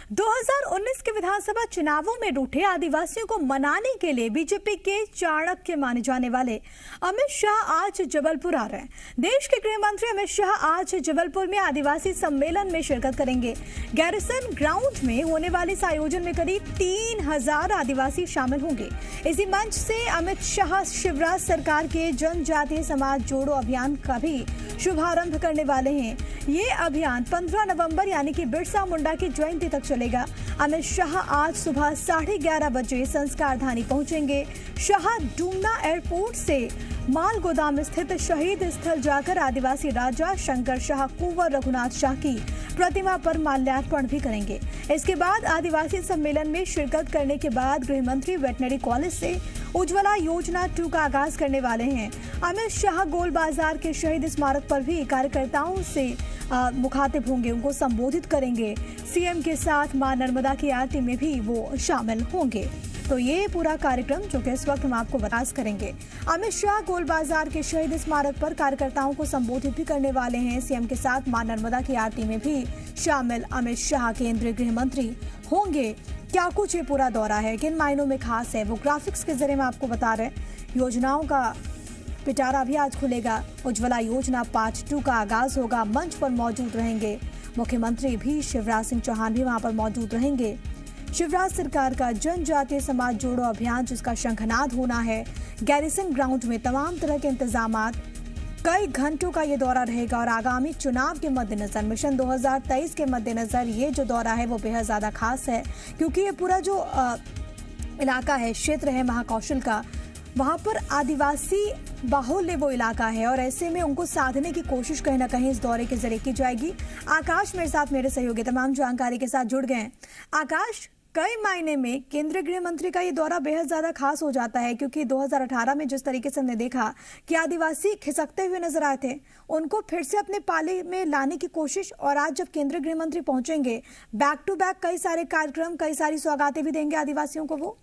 2019 के विधानसभा चुनावों में रूठे आदिवासियों को मनाने के लिए बीजेपी के चाणक्य माने जाने वाले अमित शाह आज जबलपुर आ रहे हैं। देश के गृह मंत्री अमित शाह आज जबलपुर में आदिवासी सम्मेलन में शिरकत करेंगे। गैरिसन ग्राउंड में होने वाले इस आयोजन में करीब 3000 आदिवासी शामिल होंगे। इसी मंच से अमित शाह शिवराज सरकार के जनजातीय समाज जोड़ो अभियान का भी शुभारंभ करने वाले हैं। ये अभियान 15 नवंबर यानी कि बिरसा मुंडा की जयंती तक चलेगा। अमित शाह आज सुबह 11:30 बजे संस्कार धानी पहुंचेंगे। शाह डूमना एयरपोर्ट से माल गोदाम स्थित शहीद स्थल जाकर आदिवासी राजा शंकर शाह कुंवर रघुनाथ शाह की प्रतिमा पर माल्यार्पण भी करेंगे। इसके बाद आदिवासी सम्मेलन में शिरकत करने के बाद गृह मंत्री वेटनरी कॉलेज से उज्ज्वला योजना 2 का आगाज करने वाले हैं। अमित शाह गोल बाजार के शहीद स्मारक पर भी कार्यकर्ताओं से मुखातिब होंगे, उनको संबोधित करेंगे। सीएम के साथ मां नर्मदा की आरती में भी वो शामिल होंगे। तो ये पूरा कार्यक्रम जो कि इस वक्त हम आपको बता करेंगे। अमित शाह गोल बाजार के शहीद स्मारक पर कार्यकर्ताओं को संबोधित भी करने वाले हैं। सीएम के साथ मां नर्मदा की आरती में भी शामिल अमित शाह केंद्रीय गृह मंत्री होंगे। क्या कुछ ये पूरा दौरा है, किन मायनों में खास है, वो ग्राफिक्स के जरिए हम आपको बता रहे हैं। योजनाओं का पिटारा भी आज खुलेगा। उज्ज्वला योजना पार्ट 2 का आगाज होगा। मंच पर मौजूद रहेंगे मुख्यमंत्री भी, शिवराज सिंह चौहान भी वहां पर मौजूद रहेंगे। शिवराज सरकार का जनजातीय समाज जोड़ो अभियान जिसका शंखनाद होना है। गैरिसन ग्राउंड में तमाम तरह के इंतजामात, कई घंटों का ये दौरा रहेगा और आगामी चुनाव के मद्देनजर, मिशन 2023 के मद्देनजर ये जो दौरा है वो बेहद ज्यादा खास है, क्योंकि ये पूरा जो इलाका है, क्षेत्र है महाकौशल का, वहां पर आदिवासी बाहुल्य वो इलाका है और ऐसे में उनको साधने की कोशिश कहीं ना कहीं इस दौरे के जरिए की जाएगी। आकाश मेरे साथ, मेरे सहयोगी तमाम जानकारी के साथ जुड़ गए हैं। आकाश, कई मायने में केंद्रीय गृह मंत्री का ये दौरा बेहद ज्यादा खास हो जाता है, क्योंकि 2018 में जिस तरीके से हमने देखा कि आदिवासी खिसकते हुए नजर आए थे, उनको फिर से अपने पाले में लाने की कोशिश, और आज जब केंद्रीय गृह मंत्री पहुंचेंगे, बैक टू बैक कई सारे कार्यक्रम, कई सारी सौगातें भी देंगे आदिवासियों को वो।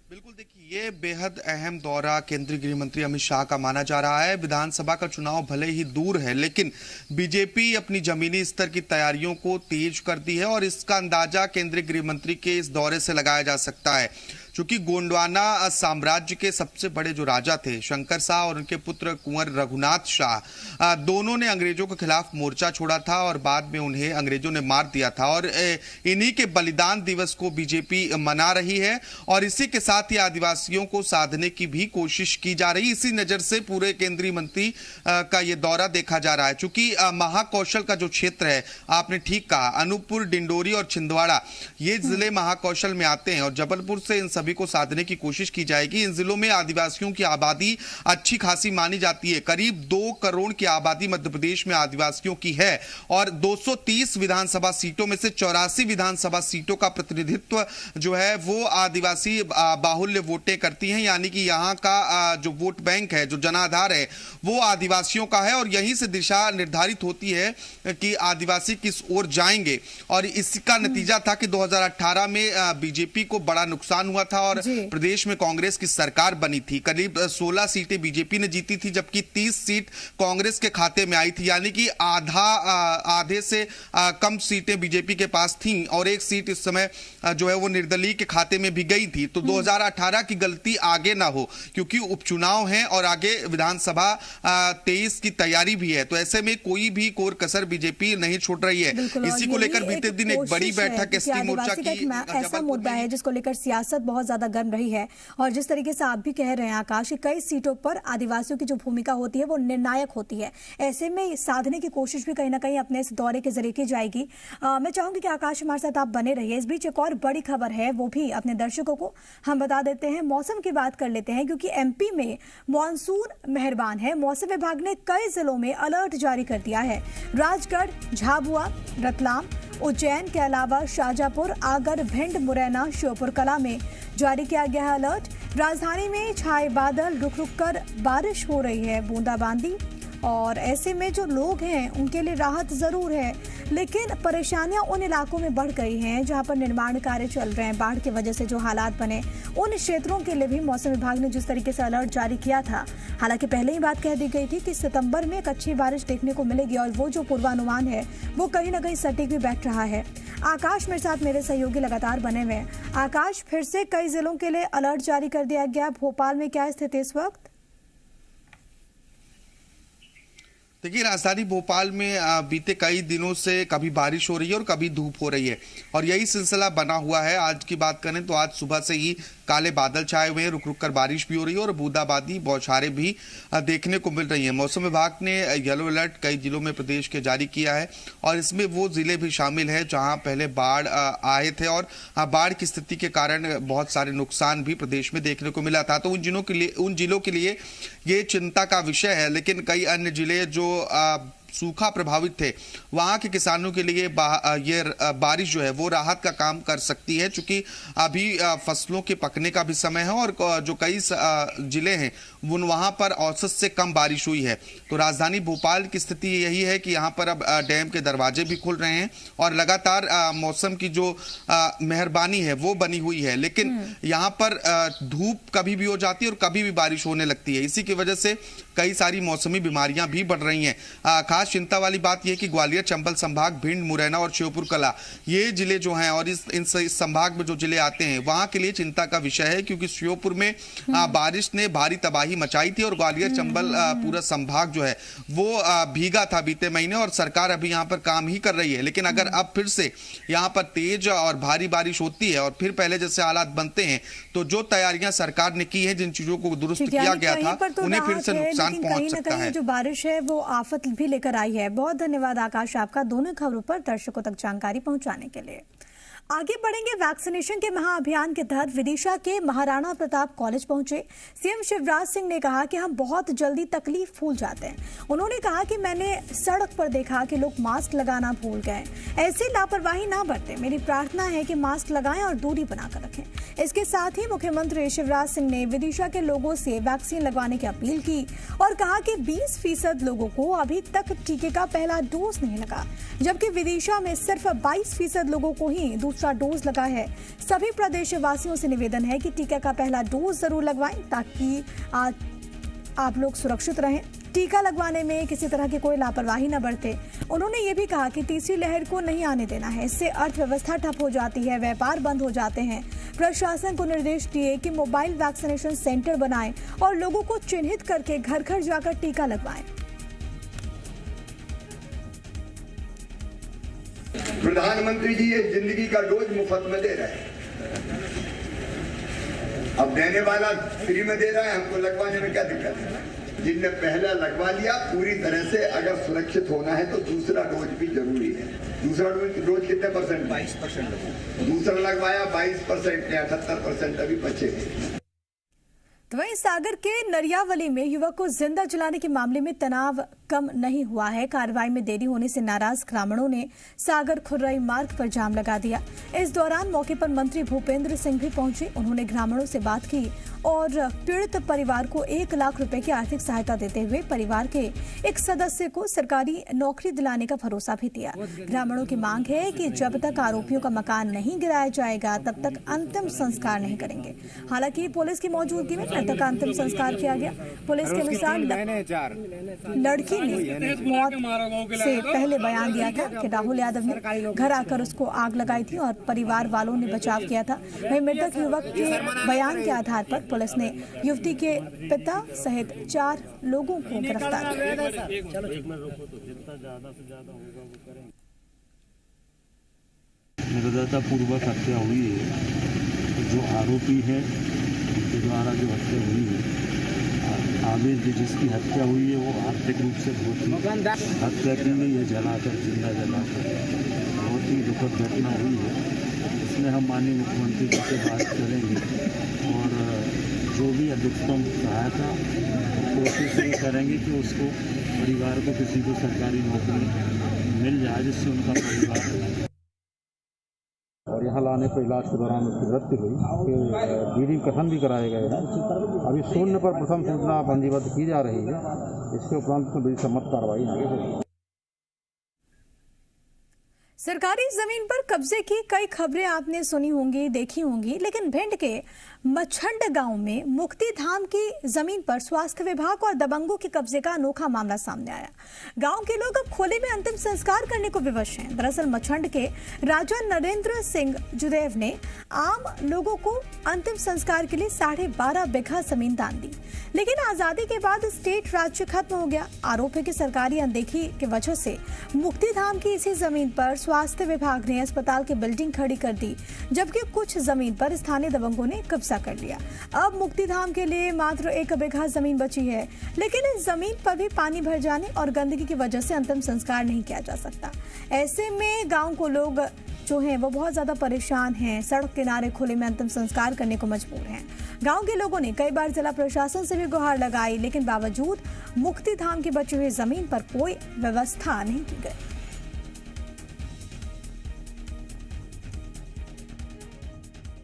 बिल्कुल, देखिए ये बेहद अहम दौरा केंद्रीय गृह मंत्री अमित शाह का माना जा रहा है। विधानसभा का चुनाव भले ही दूर है, लेकिन बीजेपी अपनी जमीनी स्तर की तैयारियों को तेज कर दी है और इसका अंदाजा केंद्रीय गृह मंत्री के इस दौरे से लगाया जा सकता है। चूंकि गोंडवाना साम्राज्य के सबसे बड़े जो राजा थे शंकर शाह और उनके पुत्र कुंवर रघुनाथ शाह, दोनों ने अंग्रेजों के खिलाफ मोर्चा छोड़ा था और बाद में उन्हें अंग्रेजों ने मार दिया था, और इन्हीं के बलिदान दिवस को बीजेपी मना रही है और इसी के साथ ही आदिवासियों को साधने की भी कोशिश की जा रही है। इसी नजर से पूरे केंद्रीय मंत्री का ये दौरा देखा जा रहा है। चूंकि महाकौशल का जो क्षेत्र है, आपने ठीक कहा, अनूपपुर, डिंडोरी और छिंदवाड़ा ये जिले महाकौशल में आते हैं और जबलपुर से इन सभी को साधने की कोशिश की जाएगी। इन जिलों में आदिवासियों की आबादी अच्छी खासी मानी जाती है। करीब 2 करोड़ की आबादी मध्य प्रदेश में आदिवासियों की है और 230 विधानसभा सीटों में से 84 विधानसभा सीटों का प्रतिनिधित्व जो है वो आदिवासी बाहुल्य वोटें करती हैं, यानी कि यहाँ का जो वोट बैंक है, जो जनाधार है, वो आदिवासियों का है और यहीं से दिशा निर्धारित होती है कि आदिवासी किस ओर जाएंगे। और इसका नतीजा था कि 2018 में बीजेपी को बड़ा नुकसान हुआ था और प्रदेश में कांग्रेस की सरकार बनी थी। करीब 16 सीटें बीजेपी ने जीती थी, जबकि 30 सीट कांग्रेस के खाते में आई थी, यानी कि आधे से कम सीटें बीजेपी के पास थीं और एक सीट इस समय जो है वो निर्दलीय के खाते में भी गई थी। तो 2018 की गलती आगे ना हो, क्योंकि उपचुनाव है और आगे विधानसभा 23 की तैयारी भी है, तो ऐसे में कोई भी कोर कसर बीजेपी नहीं छोड़ रही है। इसी को लेकर बीते दिन एक बड़ी बैठक एसटी मोर्चा की, ऐसा मुद्दा है जिसको लेकर सियासत बहुत ज्यादा गर्म रही है और जिस तरीके से आप भी कह रहे हैं आकाश कि कई सीटों पर आदिवासियों की जो भूमिका होती है वो निर्णायक होती है, ऐसे में साधने की कोशिश भी कहीं ना कहीं अपने इस दौरे के जरिए की जाएगी। मैं चाहूंगी कि आकाश हमारे साथ आप बने रहिए। इस बीच एक और बड़ी खबर है, वो भी अपने दर्शकों को हम बता देते हैं। मौसम की बात कर लेते हैं, क्योंकि एमपी में मॉनसून मेहरबान है। मौसम विभाग ने कई जिलों में अलर्ट जारी कर दिया है। राजगढ़, झाबुआ, रतलाम, उज्जैन के अलावा शाजापुर, आगर, भिंड, मुरैना, श्योपुर कला में जारी किया गया है अलर्ट। राजधानी में छाए बादल, रुक रुक कर बारिश हो रही है, बूंदाबांदी, और ऐसे में जो लोग हैं उनके लिए राहत जरूर है, लेकिन परेशानियां उन इलाकों में बढ़ गई हैं जहां पर निर्माण कार्य चल रहे हैं। बाढ़ की वजह से जो हालात बने, उन क्षेत्रों के लिए भी मौसम विभाग ने जिस तरीके से अलर्ट जारी किया था, हालांकि पहले ही बात कह दी गई थी कि सितंबर में एक अच्छी बारिश देखने को मिलेगी और वो जो पूर्वानुमान है वो कहीं ना कहीं सटीक भी बैठ रहा है। आकाश मेरे साथ मेरे सहयोगी लगातार बने हुए हैं। आकाश, फिर से कई जिलों के लिए अलर्ट जारी कर दिया गया। भोपाल में क्या स्थिति इस वक्त? देखिए, राजधानी भोपाल में बीते कई दिनों से कभी बारिश हो रही है और कभी धूप हो रही है और यही सिलसिला बना हुआ है। आज की बात करें तो आज सुबह से ही काले बादल छाए हुए हैं, रुक रुक कर बारिश भी हो रही है और बूंदाबांदी बौछारें भी देखने को मिल रही हैं। मौसम विभाग ने येलो अलर्ट कई जिलों में प्रदेश के जारी किया है और इसमें वो जिले भी शामिल है जहां पहले बाढ़ आए थे और बाढ़ की स्थिति के कारण बहुत सारे नुकसान भी प्रदेश में देखने को मिला था। तो उन जिलों के लिए ये चिंता का विषय है। लेकिन कई अन्य जिले जो सूखा प्रभावित थे, वहां के किसानों के लिए ये बारिश जो है वो राहत का काम कर सकती है, क्योंकि अभी फसलों के पकने का भी समय है और जो कई जिले हैं वहां पर औसत से कम बारिश हुई है। तो राजधानी भोपाल की स्थिति यही है कि यहाँ पर अब डैम के दरवाजे भी खुल रहे हैं और लगातार मौसम की जो मेहरबानी है वो बनी हुई है। लेकिन यहाँ पर धूप कभी भी हो जाती है और कभी भी बारिश होने लगती है। इसी की वजह से कई सारी मौसमी बीमारियां भी बढ़ रही हैं। खास चिंता वाली बात यह कि ग्वालियर, चंबल संभाग, भिंड, मुरैना और श्योपुर कला ये जिले जो हैं और इस संभाग में जो जिले आते हैं वहां के लिए चिंता का विषय है, क्योंकि श्योपुर में बारिश ने भारी तबाही मचाई थी और ग्वालियर, चंबल पूरा संभाग जो है वो भीगा था बीते महीने और सरकार अभी यहाँ पर काम ही कर रही है। लेकिन अगर अब फिर से यहाँ पर तेज और भारी बारिश होती है और फिर पहले जैसे हालात बनते हैं तो जो तैयारियां सरकार ने की है, जिन चीजों को दुरुस्त किया गया था, उन्हें फिर से नुकसान पहुंच सकता है। जो बारिश है वो आफत भी लेकर आई है। बहुत धन्यवाद आकाश आपका दोनों खबरों पर दर्शकों तक जानकारी पहुंचाने के लिए। आगे बढ़ेंगे। वैक्सीनेशन के महाअभियान के तहत विदिशा के महाराणा प्रताप कॉलेज पहुंचे सीएम शिवराज सिंह ने कहा कि हम बहुत जल्दी तकलीफ भूल जाते हैं। उन्होंने कहा कि मैंने सड़क पर देखा कि लोग मास्क लगाना भूल गए। ऐसी लापरवाही ना बरतें। मेरी प्रार्थना है कि मास्क लगाएं और दूरी बनाकर रखें। इसके साथ ही मुख्यमंत्री शिवराज सिंह ने विदिशा के लोगों से वैक्सीन लगवाने की अपील की और कहा कि 20% लोगों को अभी तक टीके का पहला डोज नहीं लगा, जबकि विदिशा में सिर्फ 22% लोगों को ही दूसरा डोज लगा है। सभी प्रदेशवासियों से निवेदन है कि टीका का पहला डोज जरूर लगवाएं ताकि आप लोग सुरक्षित रहें। टीका लगवाने में किसी तरह की कोई लापरवाही न बरते। उन्होंने ये भी कहा कि तीसरी लहर को नहीं आने देना है, इससे अर्थव्यवस्था ठप हो जाती है, व्यापार बंद हो जाते हैं। प्रशासन को निर्देश दिए कि मोबाइल वैक्सीनेशन सेंटर बनाएं और लोगों को चिन्हित करके घर घर जाकर टीका लगवाएं। प्रधानमंत्री जी ये जिंदगी का डोज मुफ्त में दे रहे हैं। अब देने वाला फ्री में दे रहा है, हमको लगवाने में क्या दिक्कत है? जिनने पहला लगवा लिया पूरी तरह से, अगर सुरक्षित होना है तो दूसरा डोज भी जरूरी है। दूसरा डोज कितने परसेंट? 22%। दूसरा लगवाया 22% या 78% अभी बचे। तो वहीं सागर के नरियावली में युवक को जिंदा जलाने के मामले में तनाव कम नहीं हुआ है। कार्रवाई में देरी होने से नाराज ग्रामीणों ने सागर खुर्रई मार्ग पर जाम लगा दिया। इस दौरान मौके पर मंत्री भूपेंद्र सिंह भी पहुंचे। उन्होंने ग्रामीणों से बात की और पीड़ित परिवार को 1 लाख रुपए की आर्थिक सहायता देते हुए परिवार के एक सदस्य को सरकारी नौकरी दिलाने का भरोसा भी दिया। ग्रामीणों की मांग है कि जब तक आरोपियों का मकान नहीं गिराया जाएगा तब तक अंतिम संस्कार नहीं करेंगे। हालांकि पुलिस की मौजूदगी में मृतक का अंतिम संस्कार किया गया। पुलिस के अनुसार लड़की ने मौत से पहले बयान दिया था कि राहुल यादव ने घर आकर उसको आग लगाई थी और परिवार वालों ने बचाव किया था। वहीं मृतक युवक के बयान के आधार पर पुलिस ने युवती के पिता सहित 4 लोगों को गिरफ्तार किया। निर्दयता पूर्वक हत्या हुई है। जो आरोपी है उनके द्वारा जो हत्या हुई है, आमिर जिसकी हत्या हुई है वो आर्थिक रूप से बहुत ही हत्या की गई है, जलाकर, जिंदा जलाकर। बहुत ही दुखद घटना हुई है। इसमें हम माननीय मुख्यमंत्री जी से बात करेंगे और जो भी अधिकतम सहायता कोशिश ये करेंगे कि उसको परिवार को किसी को सरकारी नौकरी मिल जाए जिससे उनका परिवार। और यहाँ लाने पर इलाज के दौरान उसकी मृत्यु हुई। फिर वीडियो कथन भी कराए गए हैं। अभी शून्य पर प्रथम सूचना पंजीबद्ध की जा रही है। इसके उपरांत बड़ी सम्मत कार्रवाई आगे होगी। सरकारी जमीन पर कब्जे की कई खबरें आपने सुनी होंगी, देखी होंगी, लेकिन भिंड के मछंड गांव में मुक्ति धाम की जमीन पर स्वास्थ्य विभाग और दबंगों के कब्जे का अनोखा मामला सामने आया। गांव के लोग अब खोले में अंतिम संस्कार करने को विवश हैं। दरअसल मछंड के राजा नरेंद्र सिंह जुदेव ने आम लोगों को अंतिम संस्कार के लिए 12.5 बीघा जमीन दान दी, लेकिन आजादी के बाद स्टेट राज्य खत्म हो गया। आरोप है कि सरकारी अनदेखी की वजह से मुक्ति धाम की इसी जमीन पर स्वास्थ्य विभाग ने अस्पताल की बिल्डिंग खड़ी कर दी, जबकि कुछ जमीन पर स्थानीय दबंगों ने कब्जा कर लिया। अब मुक्ति धाम के लिए मात्र 1 बीघा जमीन बची है, लेकिन इस जमीन पर भी पानी भर जाने और गंदगी की वजह से अंतिम संस्कार नहीं किया जा सकता। ऐसे में गांव को लोग जो हैं वो बहुत ज्यादा परेशान हैं, सड़क किनारे खुले में अंतिम संस्कार करने को मजबूर हैं। गांव के लोगों ने कई बार जिला प्रशासन से भी गुहार लगाई, लेकिन बावजूद मुक्ति धाम की बची हुई जमीन पर कोई व्यवस्था नहीं की गई।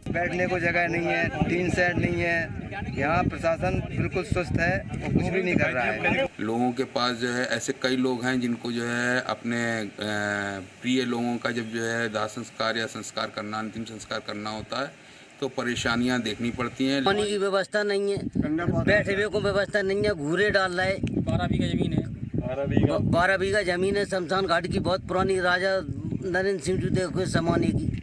बैठने को जगह नहीं है, टीन सेट नहीं है। यहाँ प्रशासन बिल्कुल सुस्त है और कुछ भी नहीं कर रहा है। लोगों के पास जो है ऐसे कई लोग हैं जिनको जो है अपने प्रिय लोगों का जब जो है दाह संस्कार या संस्कार करना, अंतिम संस्कार करना होता है तो परेशानियाँ देखनी पड़ती हैं। पानी की व्यवस्था नहीं है, बैठे हुए को व्यवस्था नहीं है, घूरे डाल रहा है। 12 बीघा जमीन है, 12 बीघा जमीन है शमशान घाट की, बहुत पुरानी, राजा नरेंद्र सिंह जुदेव के जमाने की।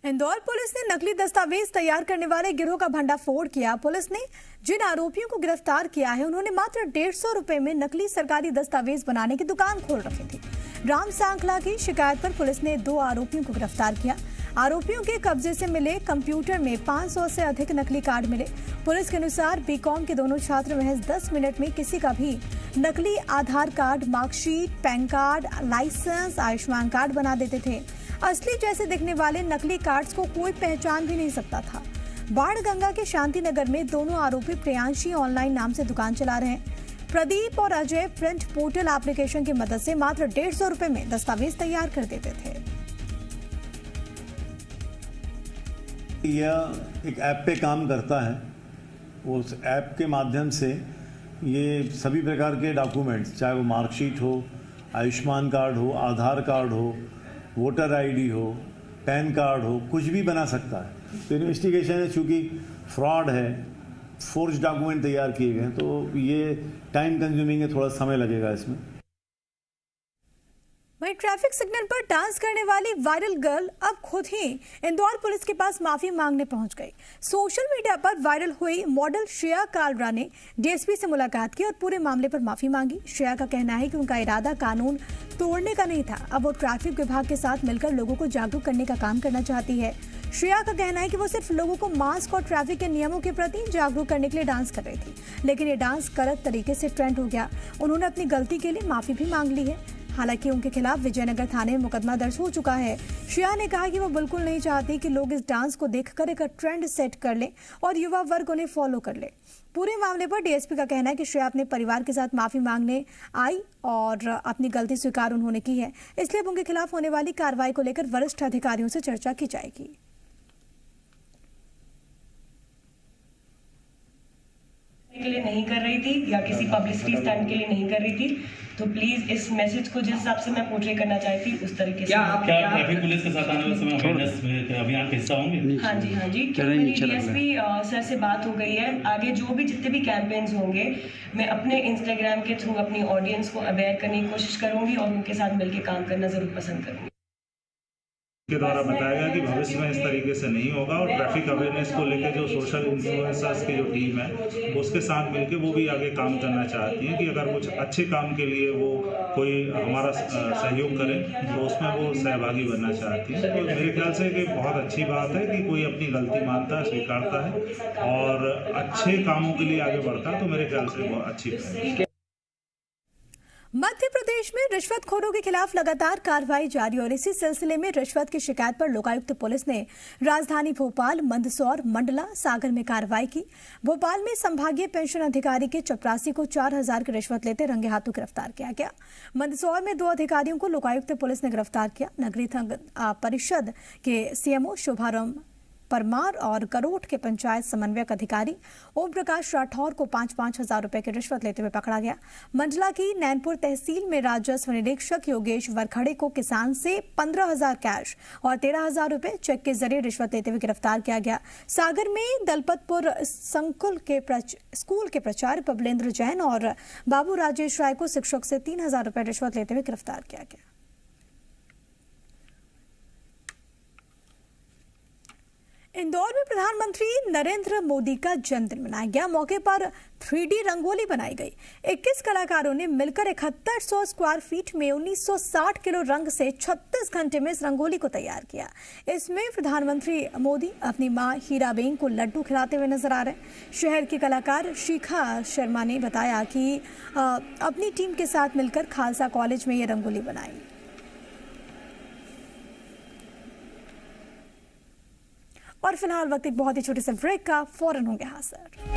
इंदौर पुलिस ने नकली दस्तावेज तैयार करने वाले गिरोह का भंडाफोड़ किया। पुलिस ने जिन आरोपियों को गिरफ्तार किया है, उन्होंने मात्र 150 रुपए में नकली सरकारी दस्तावेज बनाने की दुकान खोल रखी थी। राम सांखला की शिकायत पर पुलिस ने 2 आरोपियों को गिरफ्तार किया। आरोपियों के कब्जे से मिले कंप्यूटर में 500 से अधिक नकली कार्ड मिले। पुलिस के अनुसार बीकॉम के दोनों छात्र महज 10 मिनट में किसी का भी नकली Aadhaar card, marksheet, PAN card, licence, Ayushman card बना देते थे। असली जैसे दिखने वाले नकली कार्ड्स को कोई पहचान भी नहीं सकता था। बाढ़ गंगा के शांति नगर में दोनों आरोपी प्रियांशी ऑनलाइन नाम से दुकान चला रहे हैं। प्रदीप और अजय प्रिंट पोर्टल एप्लीकेशन की मदद से मात्र 150 रुपए में दस्तावेज तैयार कर देते थे। यह एक ऐप पे काम करता है। उस ऐप के माध्यम से ये सभी प्रकार के डॉक्यूमेंट्स, चाहे वो मार्कशीट हो, आयुष्मान कार्ड हो, आधार कार्ड हो, वोटर आईडी हो, पैन कार्ड हो, कुछ भी बना सकता है। तो इन्वेस्टिगेशन है, चूँकि फ्रॉड है, फोर्ज डॉक्यूमेंट तैयार किए गए हैं, तो ये टाइम कंज्यूमिंग है, थोड़ा समय लगेगा इसमें। वहीं ट्रैफिक सिग्नल पर डांस करने वाली वायरल गर्ल अब खुद ही इंदौर पुलिस के पास माफी मांगने पहुंच गई। सोशल मीडिया पर वायरल हुई मॉडल श्रेया कालरा ने डीएसपी से मुलाकात की और पूरे मामले पर माफी मांगी। श्रेया का कहना है कि उनका इरादा कानून तोड़ने का नहीं था, अब वो ट्रैफिक विभाग के साथ मिलकर लोगों को जागरूक करने का काम करना चाहती है। श्रेया का कहना है कि वो सिर्फ लोगों को मास्क और ट्रैफिक के नियमों के प्रति जागरूक करने के लिए डांस कर रही थी, लेकिन ये डांस गलत तरीके से ट्रेंड हो गया। उन्होंने अपनी गलती के लिए माफी भी मांग ली है। हालांकि उनके खिलाफ विजयनगर थाने में मुकदमा दर्ज हो चुका है। श्रेया ने कहा कि वो बिल्कुल नहीं चाहती कि लोग इस डांस को देखकर एक ट्रेंड सेट कर लें और युवा वर्ग उन्हें फॉलो कर ले। पूरे मामले पर डीएसपी का कहना है कि श्रेया अपने परिवार के साथ माफी मांगने आई और अपनी गलती स्वीकार उन्होंने की है, इसलिए उनके खिलाफ होने वाली कार्रवाई को लेकर वरिष्ठ अधिकारियों से चर्चा की जाएगी। के लिए नहीं कर रही थी या किसी पब्लिसिटी स्टंट के लिए नहीं कर रही थी, तो प्लीज इस मैसेज को जिस हिसाब से मैं पोर्ट्रे करना चाहती हूँ उस तरीके से। क्या ट्रैफिक पुलिस के साथ आने वाले समय अवेयरनेस अभियान का हिस्सा होंगे? हाँ जी, मेरी डीएसपी सर से बात हो गई है। आगे जो भी जितने भी कैंपेन्स होंगे, मैं अपने इंस्टाग्राम के थ्रू अपनी ऑडियंस को अवेयर करने की कोशिश करूंगी और उनके साथ मिलकर काम करना जरूर पसंद करूंगी। के द्वारा बताया गया कि भविष्य में इस तरीके से नहीं होगा और ट्रैफिक अवेयरनेस को लेकर जो सोशल इन्फ्लुएंसर्स की जो टीम है उसके साथ मिलकर वो भी आगे काम करना चाहती है कि अगर कुछ अच्छे काम के लिए वो कोई हमारा सहयोग करे तो उसमें वो सहभागी बनना चाहती है। तो मेरे ख्याल से कि बहुत अच्छी बात है कि कोई अपनी गलती मानता है, स्वीकारता है और अच्छे कामों के लिए आगे बढ़ता है, तो मेरे ख्याल से बहुत अच्छी बात है। मध्य प्रदेश में रिश्वतखोरों के खिलाफ लगातार कार्रवाई जारी और इसी सिलसिले में रिश्वत की शिकायत पर लोकायुक्त पुलिस ने राजधानी भोपाल, मंदसौर, मंडला, सागर में कार्रवाई की। भोपाल में संभागीय पेंशन अधिकारी के चपरासी को 4000 की रिश्वत लेते रंगे हाथों गिरफ्तार किया गया। मंदसौर में 2 अधिकारियों को लोकायुक्त पुलिस ने गिरफ्तार किया। नगरीय परिषद के सीएमओ शुभारंभ परमार और करोट के पंचायत समन्वयक अधिकारी ओम प्रकाश राठौर को 5-5 हजार रुपए की रिश्वत लेते हुए पकड़ा गया। मंडला की नैनपुर तहसील में राजस्व निरीक्षक योगेश वरखड़े को किसान से 15,000 कैश और 13,000 रुपए चेक के जरिए रिश्वत लेते हुए गिरफ्तार किया गया। सागर में दलपतपुर स्कूल के प्राचार्य बबलेंद्र जैन और बाबू राजेश राय को शिक्षक से 3,000 रुपए रिश्वत लेते हुए गिरफ्तार किया गया। इंदौर में प्रधानमंत्री नरेंद्र मोदी का जन्मदिन मनाया गया। मौके पर 3D रंगोली बनाई गई। 21 कलाकारों ने मिलकर 7100 स्क्वायर फीट में 1960 किलो रंग से 36 घंटे में इस रंगोली को तैयार किया। इसमें प्रधानमंत्री मोदी अपनी मां हीराबेन को लड्डू खिलाते हुए नजर आ रहे हैं। शहर की कलाकार शिखा शर्मा ने बताया कि अपनी टीम के साथ मिलकर खालसा कॉलेज में ये रंगोली बनाई। और फिलहाल वक्त एक बहुत ही छोटे से ब्रेक का, फौरन होंगे हाजिर।